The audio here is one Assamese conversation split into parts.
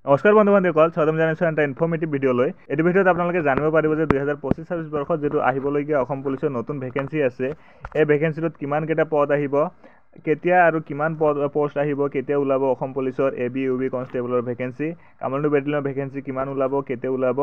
নমস্কাৰ বন্ধু বান্ধৱীসকল, স্বাগতম জনাইছোঁ এটা ইনফৰ্মেটিভ ভিডিঅ'লৈ। এইটো ভিডিঅ'ত আপোনালোকে জানিব পাৰিব যে 2025-26 বৰ্ষত যেটো আহিবলগীয়া অসম পুলিচৰ নতুন ভেকেন্সি আছে, এই ভেকেন্সিটোত কিমানকেইটা পদ আহিব, কেতিয়া আৰু কিমান পোষ্ট আহিব, কেতিয়া ওলাব অসম পুলিচৰ এবি ইউবি কনষ্টেবলৰ ভেকেন্সি, কামাণ্ডো বেটেলিয়নৰ ভেকেন্সি কিমান ওলাব, কেতিয়া ওলাব,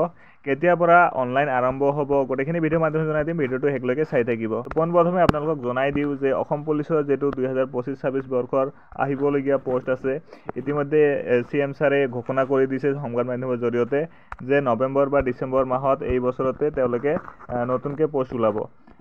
কেতিয়াৰ পৰা অনলাইন আৰম্ভ হ'ব, গোটেইখিনি ভিডিঅ'ৰ মাধ্যমে জনাই দিম। ভিডিঅ'টো শেষলৈকে চাই থাকিব। পোনপ্ৰথমে আপোনালোকক জনাই দিওঁ যে অসম পুলিচৰ যেটো 2025-26 বৰ্ষৰ আহিবলগীয়া পোষ্ট আছে, ইতিমধ্যে CM ছাৰে ঘোষণা কৰি দিছে সংবাদ মাধ্যমৰ জৰিয়তে যে নৱেম্বৰ বা ডিচেম্বৰ মাহত এই বছৰতে তেওঁলোকে নতুনকৈ পোষ্ট ওলাব।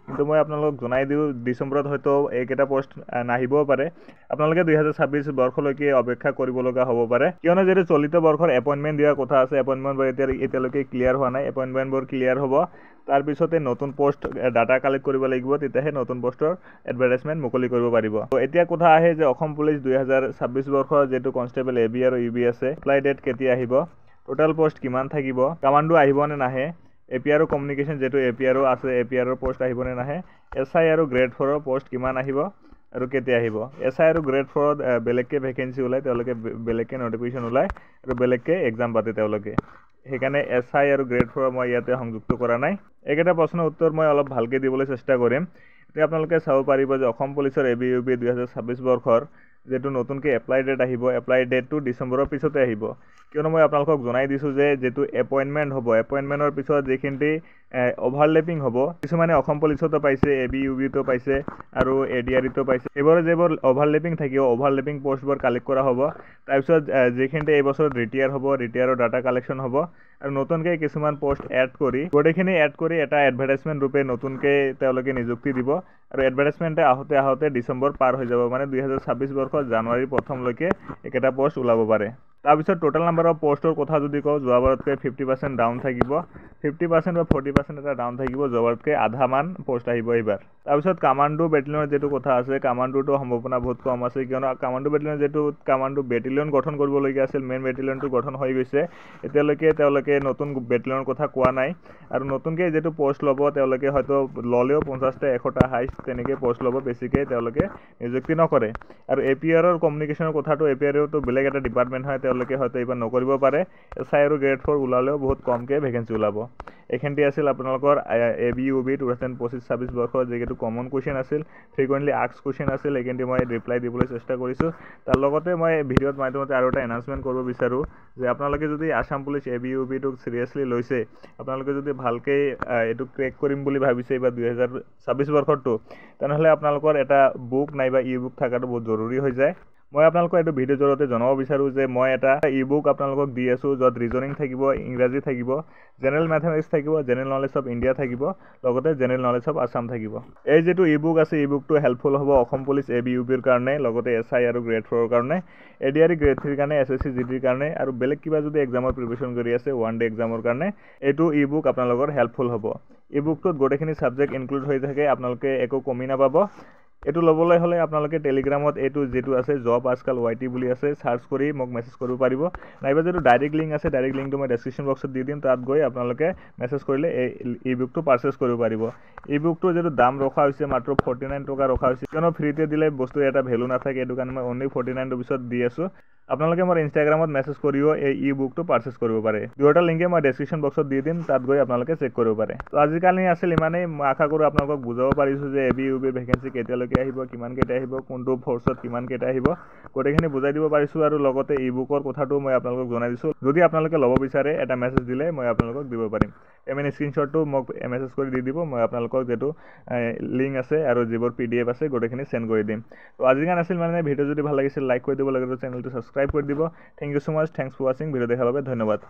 কিন্তু মই আপোনালোকক জনাই দিওঁ ডিচেম্বৰত হয়তো এইকেইটা পোষ্ট নাহিবও পাৰে। আপোনালোকে 2026 বৰ্ষলৈকে অপেক্ষা কৰিব লগা হ'ব পাৰে, কিয়নো যেটো চলিত বৰ্ষৰ এপইণ্টমেণ্ট দিয়াৰ কথা আছে, এপইণ্টমেণ্টবোৰ এতিয়ালৈকে ক্লিয়াৰ হোৱা নাই। এপইণ্টমেণ্টবোৰ ক্লিয়াৰ হ'ব, তাৰপিছতে নতুন পোষ্ট ডাটা কালেক্ট কৰিব লাগিব, তেতিয়াহে নতুন পোষ্টৰ এডভাৰটাইজমেণ্ট মুকলি কৰিব পাৰিব। এতিয়া কথা আহে যে অসম পুলিচ 2026 বৰ্ষৰ যেটো কনষ্টেবল এবি আৰু ইউবি আছে, এপ্লাই ডেট কেতিয়া আহিব, টোটাল পোষ্ট কিমান থাকিব, কামাণ্ডো আহিব নে নাহে, APR কমিউনিকেশ্যন যেটো APR আছে, APR পোষ্ট আহিব নে নাহে, SI আৰু গ্ৰেড 4 পোষ্ট কিমান আহিব আৰু কেতিয়া আহিব। SI আৰু গ্ৰেড 4ত বেলেগকৈ ভেকেন্সি ওলায়, তেওঁলোকে বেলেগকৈ নটিফিকেশ্যন ওলায় আৰু বেলেগকৈ এক্সাম পাতে তেওঁলোকে। সেইকাৰণে SI আৰু গ্ৰেড 4 মই ইয়াতে সংযুক্ত কৰা নাই। এইকেইটা প্ৰশ্নৰ উত্তৰ মই অলপ ভালকৈ দিবলৈ চেষ্টা কৰিম। এতিয়া আপোনালোকে চাব পাৰিব যে অসম পুলিচৰ এবি ইউবি 2026 বৰ্ষৰ যেটো নতুনকৈ এপ্লাই ডেট আহিব, এপ্লাই ডেটটো ডিচেম্বৰৰ পিছতে আহিব। কিয়নো মই আপোনালোকক জনাই দিছোঁ যে যেটো এপইণ্টমেণ্ট হ'ব, এপইণ্টমেণ্টৰ পিছত যিখিনি অভাৰলেপিং হ'ব, কিছুমানে অসম পুলিচতো পাইছে, এবি ইউবিতো পাইছে আৰু ADREতো পাইছে। এইবোৰ যিবোৰ অভাৰলেপিং থাকিব, অভাৰলেপিং পোষ্টবোৰ কালেক্ট কৰা হ'ব। তাৰপিছত যিখিনি এই বছৰত ৰিটায়াৰ হ'ব, ৰিটায়াৰৰ ডাটা কালেকশ্যন হ'ব আৰু নতুনকৈ কিছুমান পোষ্ট এড কৰি গোটেইখিনি এড কৰি এটা এডভাৰটাইজমেণ্ট ৰূপে নতুনকৈ তেওঁলোকে নিযুক্তি দিব আৰু এডভাৰটাইজমেণ্টে আহোঁতে ডিচেম্বৰ পাৰ হৈ যাব, মানে 2026 বৰ্ষৰ জানুৱাৰী প্ৰথমলৈকে একেটা পোষ্ট ওলাব পাৰে। তাৰপিছত টোটেল নাম্বাৰ অফ পোষ্টৰ কথা যদি কওঁ, যোৱাবাৰতকৈ 50% ডাউন থাকিব, 50% বা 40% এটা ডাউন থাকিব, যোৱাবাৰতকৈ আধামান পোষ্ট আহিব এইবাৰ। তাৰপিছত কামাণ্ডো বেটেলিয়নৰ যেটো কথা আছে, কামাণ্ডোটো সম্ভাৱনা বহুত কম আছে, কিয়নো কামাণ্ডো বেটেলিয়নৰ যেটো কামাণ্ডো বেটেলিয়ন গঠন কৰিবলগীয়া আছিল, মেইন বেটেলিয়নটো গঠন হৈ গৈছে। এতিয়ালৈকে তেওঁলোকে নতুন বেটেলিয়নৰ কথা কোৱা নাই আৰু নতুনকৈ যেটো পোষ্ট ল'ব, তেওঁলোকে হয়তো ল'লেও 50টা 100টা হাইষ্ট তেনেকৈ পোষ্ট ল'ব, বেছিকৈ তেওঁলোকে নিযুক্তি নকৰে। আৰু APR কমিউনিকেশ্যনৰ কথাটো, APRতো বেলেগ এটা ডিপাৰ্টমেণ্ট হয়, তেওঁলোকে হয়তো এইবাৰ নকৰিব পাৰে। SI আৰু গ্ৰেড 4 ওলালেও বহুত কমকৈ ভেকেন্সি ওলাব। এইখিনি আছিল আপোনালোকৰ এবি ইউবি 2025-26 বৰ্ষৰ যিটো কমন কুৱেশ্যন আছিল, ফ্ৰিকুৱেণ্টলি আস্কড কুৱেশ্যন আছিল, এইখিনি মই ৰিপ্লাই দিবলৈ চেষ্টা কৰিছোঁ। তাৰ লগতে মই ভিডিঅ'ৰ মাধ্যমতে আৰু এটা এনাউন্সমেণ্ট কৰিব বিচাৰোঁ যে আপোনালোকে যদি আছাম পুলিচ এবি ইউবিটোক চিৰিয়াছলি লৈছে, আপোনালোকে যদি ভালকৈ এইটো ক্ৰেক কৰিম বুলি ভাবিছে এইবাৰ 2026 বৰ্ষৰটো, তেনেহ'লে আপোনালোকৰ এটা বুক নাইবা ই-বুক থকাটো বহুত জৰুৰী হৈ যায়। মই আপোনালোকক এইটো ভিডিঅ'ৰ জৰিয়তে জনাব বিচাৰোঁ যে মই এটা ই-বুক আপোনালোকক দি আছোঁ, য'ত ৰিজনিং থাকিব, ইংৰাজী থাকিব, জেনেৰেল মেথমেটিক্স থাকিব, জেনেৰেল নলেজ অফ ইণ্ডিয়া থাকিব, লগতে জেনেৰেল নলেজ অফ আছাম থাকিব। এই যেটো ই-বুক আছে, ই-বুকটো হেল্পফুল হ'ব অসম পুলিচ এবি ইউবিৰ কাৰণে, লগতে SI আৰু গ্ৰেড 4ৰ কাৰণে, ADRE গ্ৰেড 3ৰ কাৰণে, SSC GDৰ কাৰণে আৰু বেলেগ কিবা যদি এক্সামৰ প্ৰিপাৰেশ্যন কৰি আছে, 1 ডে এক্সামৰ কাৰণে, এইটো ই-বুক আপোনালোকৰ হেল্পফুল হ'ব। ই-বুকটোত গোটেইখিনি ছাবজেক্ট ইনক্লুড হৈ থাকে, আপোনালোকে একো কমি নাপাব। এইটো ল'বলৈ হ'লে আপোনালোকে টেলিগ্ৰামত এইটো যেটো আছে জব আজকাল YT বুলি আছে, চাৰ্চ কৰি মোক মেছেজ কৰিব পাৰিব, নাইবা যেটো ডাইৰেক্ট লিংক আছে, ডাইৰেক্ট লিংকটো মই ডেছক্ৰিপশ্যন বক্সত দি দিম, তাত গৈ আপোনালোকে মেছেজ কৰিলে এই ই-বুকটো পাৰচেছ কৰিব পাৰিব। ই-বুকটোৰ যেটো দাম ৰখা হৈছে মাত্ৰ 49 টকা ৰখা হৈছে, কিয়নো ফ্ৰীতে দিলে বস্তুৰ এটা ভেলু নাথাকে, এইটো কাৰণে মই অনলি 49 ৰুপিছত দি আছোঁ। আপোনালোকে মোৰ ইনষ্টাগ্ৰামত মেছেজ কৰিও এই ই-বুকটো পাৰচেছ কৰিব পাৰে। দুয়োটা লিংকে মই ডেছক্ৰিপশ্যন বক্সত দি দিম, তাত গৈ আপোনালোকে চেক কৰিব পাৰে। তো আজিকালি আছিল ইমানেই। মই আশা কৰোঁ আপোনালোকক বুজাব পাৰিছোঁ যে এবি ইউবিৰ ভেকেন্সি কেতিয়ালৈকে আহিব, কিমান কেইটা আহিব, কোনটো ফ'ৰ্চত কিমান কেইটা আহিব, গোটেইখিনি বুজাই দিব পাৰিছোঁ আৰু লগতে ই-বুকৰ কথাটো মই আপোনালোকক জনাই দিছোঁ। যদি আপোনালোকে ল'ব বিচাৰে, এটা মেছেজ দিলে মই আপোনালোকক দিব পাৰিম। পে'মেণ্ট স্ক্ৰীনশ্বটটো মোক মেছেজ কৰি দি দিব, মই আপোনালোকক যেটো লিংক আছে আৰু যিবোৰ PDF আছে গোটেইখিনি চেণ্ড কৰি দিম। তো আজিৰ কাৰণে আছিল মানে, ভিডিঅ' যদি ভাল লাগিছিল লাইক কৰি দিব লাগে, চেনেলটো ছাবস্ক্ৰাইব কৰি দিব। Thank you so' much, thanks for ৱাচিং। ভিডিঅ' দেখাৰ বাবে ধন্যবাদ।